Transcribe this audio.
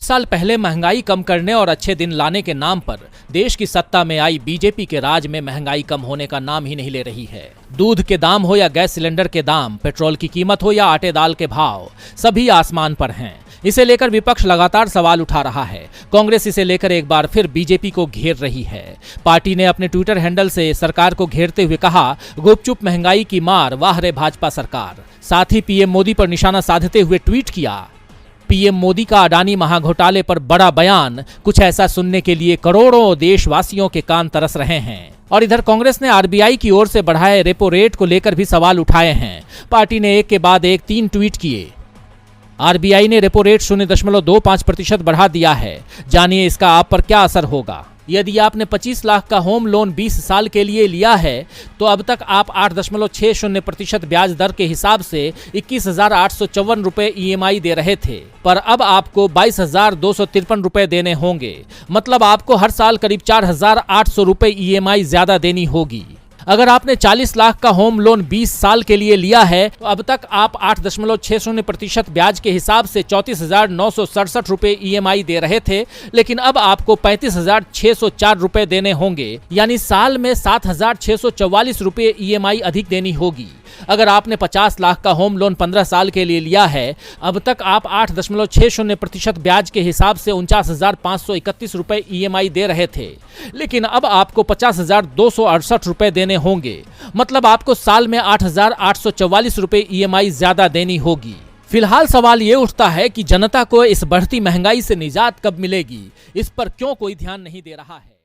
साल पहले महंगाई कम करने और अच्छे दिन लाने के नाम पर देश की सत्ता में आई बीजेपी के राज में महंगाई कम होने का नाम ही नहीं ले रही है। दूध के दाम हो या गैस सिलेंडर के दाम, पेट्रोल की कीमत हो या आटे दाल के भाव, सभी आसमान पर हैं। इसे लेकर विपक्ष लगातार सवाल उठा रहा है। कांग्रेस इसे लेकर एक बार फिर बीजेपी को घेर रही है। पार्टी ने अपने ट्विटर हैंडल से सरकार को घेरते हुए कहा, गुपचुप महंगाई की मार, वाह रे भाजपा सरकार। साथ ही पीएम मोदी पर निशाना साधते हुए ट्वीट किया, पीएम मोदी का अडानी महाघोटाले पर बड़ा बयान, कुछ ऐसा सुनने के लिए करोड़ों देशवासियों के कान तरस रहे हैं। और इधर कांग्रेस ने आरबीआई की ओर से बढ़ाए रेपो रेट को लेकर भी सवाल उठाए हैं। पार्टी ने एक के बाद एक 3 ट्वीट किए। आरबीआई ने रेपो रेट 0.25% बढ़ा दिया है। जानिए इसका आप पर क्या असर होगा। यदि आपने 25 लाख का होम लोन 20 साल के लिए लिया है तो अब तक आप 8.60% ब्याज दर के हिसाब से 21,854 रुपए ईएमआई दे रहे थे, पर अब आपको 22,253 रुपए देने होंगे। मतलब आपको हर साल करीब 4,800 रुपए ईएमआई ज्यादा देनी होगी। अगर आपने 40 लाख का होम लोन 20 साल के लिए लिया है तो अब तक आप 8.60% ब्याज के हिसाब से 34,967 रुपए ईएमआई दे रहे थे, लेकिन अब आपको 35,604 रुपए देने होंगे, यानी साल में 7,644 रुपए ईएमआई अधिक देनी होगी। अगर आपने 50 लाख का होम लोन 15 साल के लिए लिया है, अब तक आप 8.60% ब्याज के हिसाब से 49,531 रुपए ईएमआई दे रहे थे, लेकिन अब आपको 50,268 रुपए देने होंगे। मतलब आपको साल में 8,844 रुपए ईएमआई ज्यादा देनी होगी। फिलहाल सवाल ये उठता है कि जनता को इस बढ़ती महंगाई से निजात कब मिलेगी, इस पर क्यों कोई ध्यान नहीं दे रहा है।